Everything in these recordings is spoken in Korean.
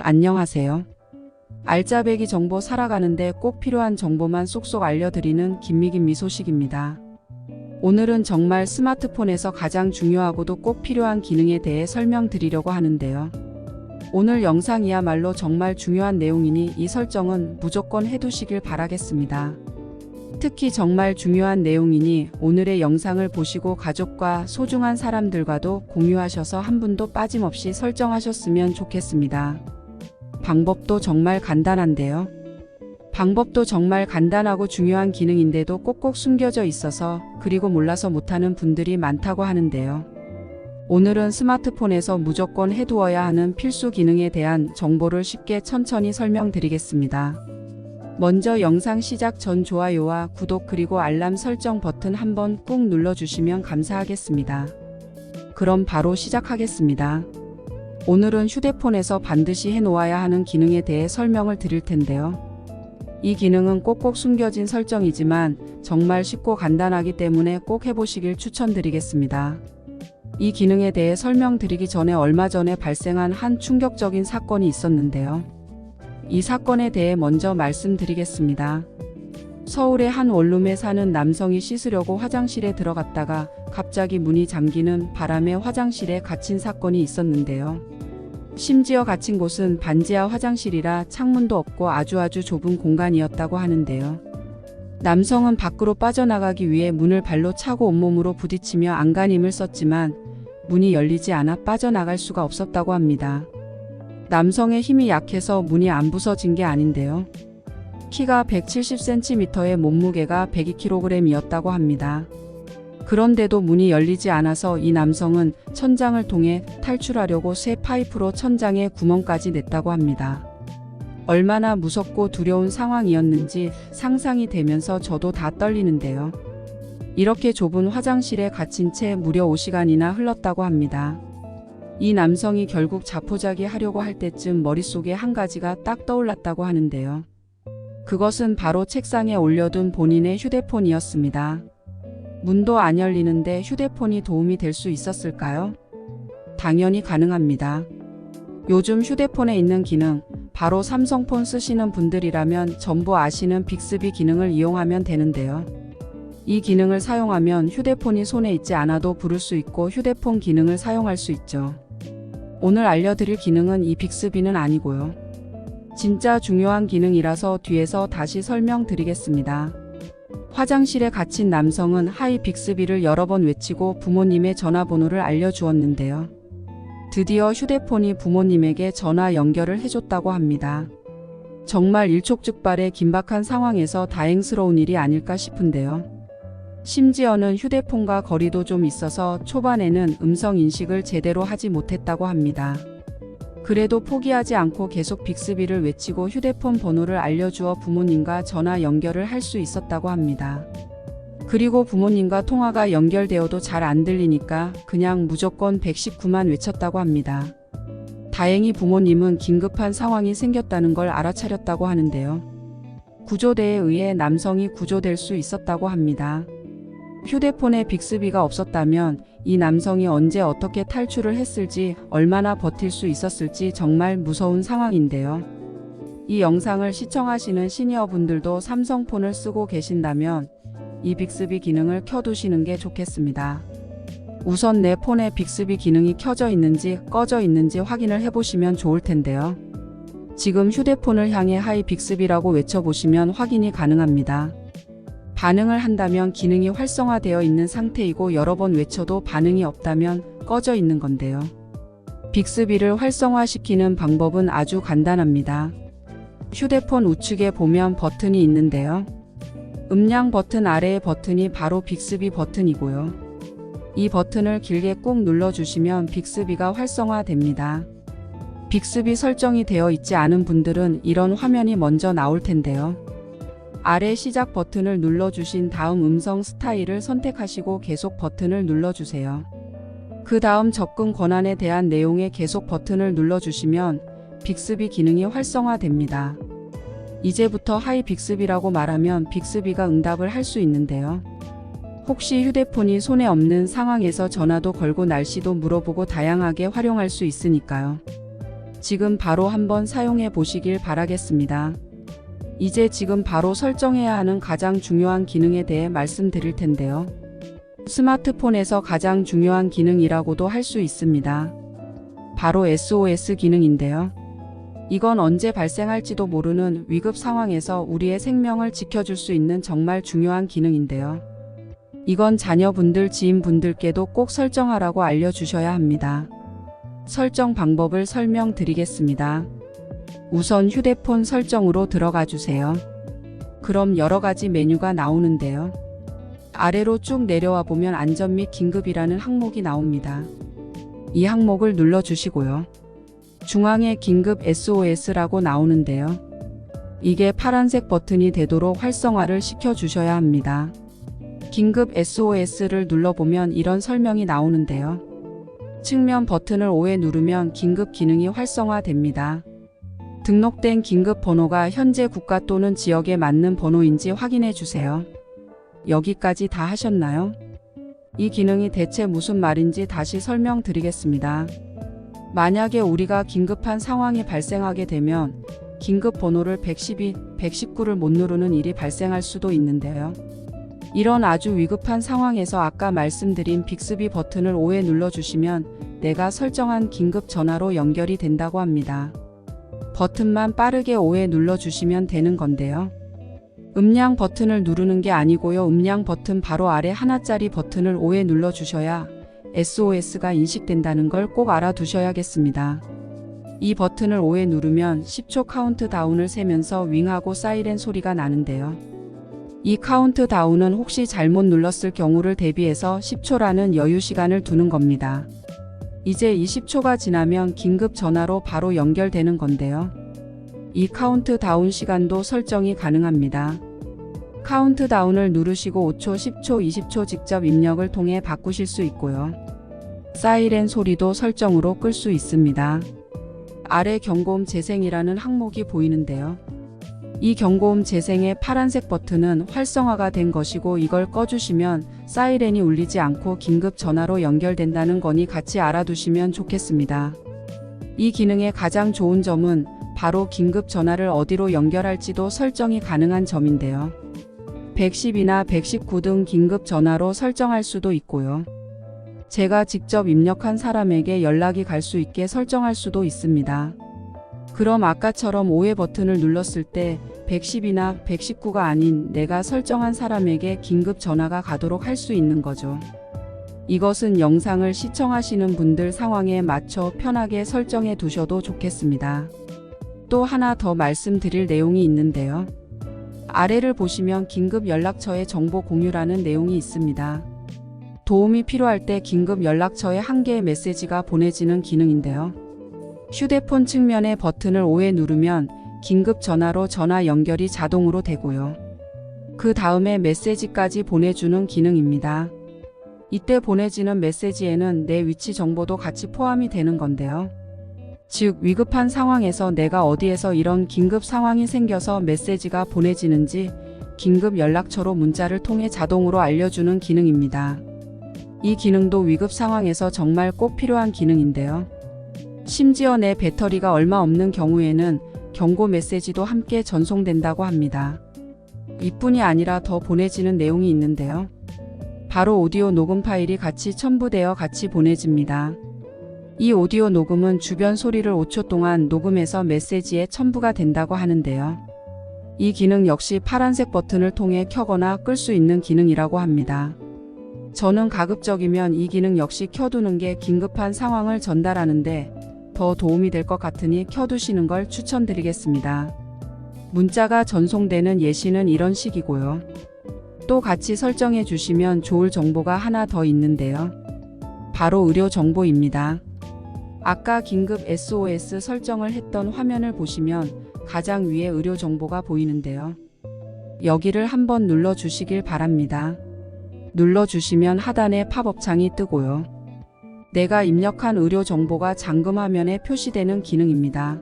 안녕하세요. 알짜배기 정보 살아가는데 꼭 필요한 정보만 쏙쏙 알려드리는 김미김미 소식입니다. 오늘은 정말 스마트폰에서 가장 중요하고도 꼭 필요한 기능에 대해 설명드리려고 하는데요. 오늘 영상이야말로 정말 중요한 내용이니 이 설정은 무조건 해두시길 바라겠습니다. 특히 정말 중요한 내용이니 오늘의 영상을 보시고 가족과 소중한 사람들과도 공유하셔서 한 분도 빠짐없이 설정하셨으면 좋겠습니다. 방법도 정말 간단한데요. 방법도 정말 간단하고 중요한 기능인데도 꼭꼭 숨겨져 있어서 그리고 몰라서 못하는 분들이 많다고 하는데요. 오늘은 스마트폰에서 무조건 해두어야 하는 필수 기능에 대한 정보를 쉽게 천천히 설명드리겠습니다. 먼저 영상 시작 전 좋아요와 구독 그리고 알람 설정 버튼 한번 꾹 눌러주시면 감사하겠습니다. 그럼 바로 시작하겠습니다. 오늘은 휴대폰에서 반드시 해놓아야 하는 기능에 대해 설명을 드릴 텐데요. 이 기능은 꼭꼭 숨겨진 설정이지만 정말 쉽고 간단하기 때문에 꼭 해보시길 추천드리겠습니다. 이 기능에 대해 설명드리기 전에 얼마 전에 발생한 한 충격적인 사건이 있었는데요. 이 사건에 대해 먼저 말씀드리겠습니다. 서울의 한 원룸에 사는 남성이 씻으려고 화장실에 들어갔다가 갑자기 문이 잠기는 바람에 화장실에 갇힌 사건이 있었는데요. 심지어 갇힌 곳은 반지하 화장실이라 창문도 없고 아주 좁은 공간이었다고 하는데요. 남성은 밖으로 빠져나가기 위해 문을 발로 차고 온몸으로 부딪히며 안간힘을 썼지만 문이 열리지 않아 빠져나갈 수가 없었다고 합니다. 남성의 힘이 약해서 문이 안 부서진 게 아닌데요. 키가 170cm에 몸무게가 102kg이었다고 합니다. 그런데도 문이 열리지 않아서 이 남성은 천장을 통해 탈출하려고 새 파이프로 천장에 구멍까지 냈다고 합니다. 얼마나 무섭고 두려운 상황이었는지 상상이 되면서 저도 다 떨리는데요. 이렇게 좁은 화장실에 갇힌 채 무려 5시간이나 흘렀다고 합니다. 이 남성이 결국 자포자기 하려고 할 때쯤 머릿속에 한 가지가 딱 떠올랐다고 하는데요. 그것은 바로 책상에 올려둔 본인의 휴대폰이었습니다. 문도 안 열리는데 휴대폰이 도움이 될 수 있었을까요? 당연히 가능합니다. 요즘 휴대폰에 있는 기능, 바로 삼성폰 쓰시는 분들이라면 전부 아시는 빅스비 기능을 이용하면 되는데요. 이 기능을 사용하면 휴대폰이 손에 있지 않아도 부를 수 있고 휴대폰 기능을 사용할 수 있죠. 오늘 알려드릴 기능은 이 빅스비는 아니고요. 진짜 중요한 기능이라서 뒤에서 다시 설명드리겠습니다. 화장실에 갇힌 남성은 하이 빅스비를 여러 번 외치고 부모님의 전화번호를 알려주었는데요. 드디어 휴대폰이 부모님에게 전화 연결을 해줬다고 합니다. 정말 일촉즉발의 긴박한 상황에서 다행스러운 일이 아닐까 싶은데요. 심지어는 휴대폰과 거리도 좀 있어서 초반에는 음성 인식을 제대로 하지 못했다고 합니다. 그래도 포기하지 않고 계속 빅스비를 외치고 휴대폰 번호를 알려주어 부모님과 전화 연결을 할 수 있었다고 합니다. 그리고 부모님과 통화가 연결되어도 잘 안 들리니까 그냥 무조건 119만 외쳤다고 합니다. 다행히 부모님은 긴급한 상황이 생겼다는 걸 알아차렸다고 하는데요. 구조대에 의해 남성이 구조될 수 있었다고 합니다. 휴대폰에 빅스비가 없었다면 이 남성이 언제 어떻게 탈출을 했을지 얼마나 버틸 수 있었을지 정말 무서운 상황인데요. 이 영상을 시청하시는 시니어분들도 삼성폰을 쓰고 계신다면 이 빅스비 기능을 켜두시는 게 좋겠습니다. 우선 내 폰에 빅스비 기능이 켜져 있는지 꺼져 있는지 확인을 해보시면 좋을 텐데요. 지금 휴대폰을 향해 하이 빅스비라고 외쳐보시면 확인이 가능합니다. 반응을 한다면 기능이 활성화되어 있는 상태이고 여러 번 외쳐도 반응이 없다면 꺼져 있는 건데요. 빅스비를 활성화시키는 방법은 아주 간단합니다. 휴대폰 우측에 보면 버튼이 있는데요. 음량 버튼 아래의 버튼이 바로 빅스비 버튼이고요. 이 버튼을 길게 꾹 눌러주시면 빅스비가 활성화됩니다. 빅스비 설정이 되어 있지 않은 분들은 이런 화면이 먼저 나올 텐데요. 아래 시작 버튼을 눌러주신 다음 음성 스타일을 선택하시고 계속 버튼을 눌러주세요. 그 다음 접근 권한에 대한 내용의 계속 버튼을 눌러주시면 빅스비 기능이 활성화됩니다. 이제부터 하이 빅스비라고 말하면 빅스비가 응답을 할 수 있는데요. 혹시 휴대폰이 손에 없는 상황에서 전화도 걸고 날씨도 물어보고 다양하게 활용할 수 있으니까요. 지금 바로 한번 사용해 보시길 바라겠습니다. 이제 지금 바로 설정해야 하는 가장 중요한 기능에 대해 말씀드릴 텐데요. 스마트폰에서 가장 중요한 기능이라고도 할 수 있습니다. 바로 SOS 기능인데요. 이건 언제 발생할지도 모르는 위급 상황에서 우리의 생명을 지켜줄 수 있는 정말 중요한 기능인데요. 이건 자녀분들, 지인분들께도 꼭 설정하라고 알려주셔야 합니다. 설정 방법을 설명드리겠습니다. 우선 휴대폰 설정으로 들어가 주세요. 그럼 여러 가지 메뉴가 나오는데요. 아래로 쭉 내려와 보면 안전 및 긴급이라는 항목이 나옵니다. 이 항목을 눌러주시고요. 중앙에 긴급 SOS라고 나오는데요. 이게 파란색 버튼이 되도록 활성화를 시켜주셔야 합니다. 긴급 SOS를 눌러보면 이런 설명이 나오는데요. 측면 버튼을 5회 누르면 긴급 기능이 활성화됩니다. 등록된 긴급 번호가 현재 국가 또는 지역에 맞는 번호인지 확인해 주세요. 여기까지 다 하셨나요? 이 기능이 대체 무슨 말인지 다시 설명드리겠습니다. 만약에 우리가 긴급한 상황이 발생하게 되면 긴급 번호를 112, 119를 못 누르는 일이 발생할 수도 있는데요. 이런 아주 위급한 상황에서 아까 말씀드린 빅스비 버튼을 5회 눌러주시면 내가 설정한 긴급 전화로 연결이 된다고 합니다. 버튼만 빠르게 5회 눌러주시면 되는 건데요. 음량 버튼을 누르는 게 아니고요. 음량 버튼 바로 아래 하나짜리 버튼을 5회 눌러주셔야 SOS가 인식된다는 걸 꼭 알아두셔야겠습니다. 이 버튼을 5회 누르면 10초 카운트다운을 세면서 윙하고 사이렌 소리가 나는데요. 이 카운트다운은 혹시 잘못 눌렀을 경우를 대비해서 10초라는 여유 시간을 두는 겁니다. 이제 20초가 지나면 긴급 전화로 바로 연결되는 건데요. 이 카운트다운 시간도 설정이 가능합니다. 카운트다운을 누르시고 5초, 10초, 20초 직접 입력을 통해 바꾸실 수 있고요. 사이렌 소리도 설정으로 끌 수 있습니다. 아래 경고음 재생이라는 항목이 보이는데요. 이 경고음 재생의 파란색 버튼은 활성화가 된 것이고 이걸 꺼주시면 사이렌이 울리지 않고 긴급 전화로 연결된다는 거니 같이 알아두시면 좋겠습니다. 이 기능의 가장 좋은 점은 바로 긴급 전화를 어디로 연결할지도 설정이 가능한 점인데요. 110이나 119 등 긴급 전화로 설정할 수도 있고요. 제가 직접 입력한 사람에게 연락이 갈 수 있게 설정할 수도 있습니다. 그럼 아까처럼 5회 버튼을 눌렀을 때 110이나 119가 아닌 내가 설정한 사람에게 긴급 전화가 가도록 할 수 있는 거죠. 이것은 영상을 시청하시는 분들 상황에 맞춰 편하게 설정해 두셔도 좋겠습니다. 또 하나 더 말씀드릴 내용이 있는데요. 아래를 보시면 긴급 연락처의 정보 공유라는 내용이 있습니다. 도움이 필요할 때 긴급 연락처에 한 개의 메시지가 보내지는 기능인데요. 휴대폰 측면의 버튼을 5회 누르면 긴급 전화로 전화 연결이 자동으로 되고요. 그 다음에 메시지까지 보내주는 기능입니다. 이때 보내지는 메시지에는 내 위치 정보도 같이 포함이 되는 건데요. 즉 위급한 상황에서 내가 어디에서 이런 긴급 상황이 생겨서 메시지가 보내지는지 긴급 연락처로 문자를 통해 자동으로 알려주는 기능입니다. 이 기능도 위급 상황에서 정말 꼭 필요한 기능인데요. 심지어 내 배터리가 얼마 없는 경우에는 경고 메시지도 함께 전송된다고 합니다. 이뿐이 아니라 더 보내지는 내용이 있는데요. 바로 오디오 녹음 파일이 같이 첨부되어 같이 보내집니다. 이 오디오 녹음은 주변 소리를 5초 동안 녹음해서 메시지에 첨부가 된다고 하는데요. 이 기능 역시 파란색 버튼을 통해 켜거나 끌 수 있는 기능이라고 합니다. 저는 가급적이면 이 기능 역시 켜두는 게 긴급한 상황을 전달하는데 더 도움이 될 것 같으니 켜두시는 걸 추천드리겠습니다. 문자가 전송되는 예시는 이런 식이고요. 또 같이 설정해 주시면 좋을 정보가 하나 더 있는데요. 바로 의료 정보입니다. 아까 긴급 SOS 설정을 했던 화면을 보시면 가장 위에 의료 정보가 보이는데요. 여기를 한번 눌러 주시길 바랍니다. 눌러주시면 하단에 팝업 창이 뜨고요. 내가 입력한 의료 정보가 잠금 화면에 표시되는 기능입니다.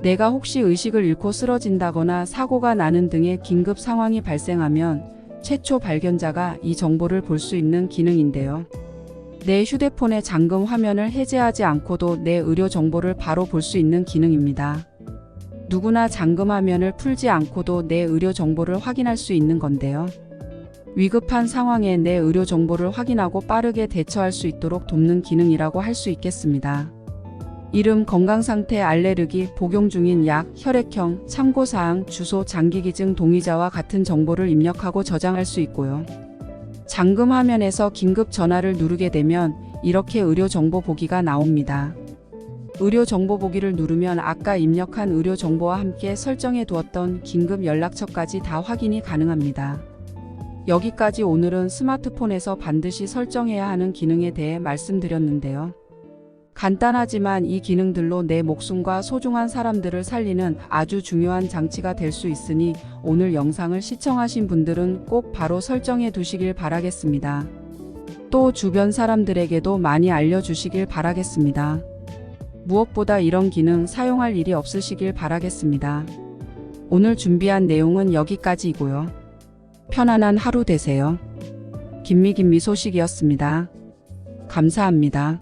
내가 혹시 의식을 잃고 쓰러진다거나 사고가 나는 등의 긴급 상황이 발생하면 최초 발견자가 이 정보를 볼 수 있는 기능인데요. 내 휴대폰의 잠금 화면을 해제하지 않고도 내 의료 정보를 바로 볼 수 있는 기능입니다. 누구나 잠금 화면을 풀지 않고도 내 의료 정보를 확인할 수 있는 건데요. 위급한 상황에 내 의료 정보를 확인하고 빠르게 대처할 수 있도록 돕는 기능이라고 할 수 있겠습니다. 이름, 건강상태, 알레르기, 복용 중인 약, 혈액형, 참고사항, 주소, 장기기증 동의자와 같은 정보를 입력하고 저장할 수 있고요. 잠금 화면에서 긴급 전화를 누르게 되면 이렇게 의료 정보 보기가 나옵니다. 의료 정보 보기를 누르면 아까 입력한 의료 정보와 함께 설정해 두었던 긴급 연락처까지 다 확인이 가능합니다. 여기까지 오늘은 스마트폰에서 반드시 설정해야 하는 기능에 대해 말씀드렸는데요. 간단하지만 이 기능들로 내 목숨과 소중한 사람들을 살리는 아주 중요한 장치가 될 수 있으니 오늘 영상을 시청하신 분들은 꼭 바로 설정해 두시길 바라겠습니다. 또 주변 사람들에게도 많이 알려주시길 바라겠습니다. 무엇보다 이런 기능 사용할 일이 없으시길 바라겠습니다. 오늘 준비한 내용은 여기까지이고요. 편안한 하루 되세요. 김미김미 소식이었습니다. 감사합니다.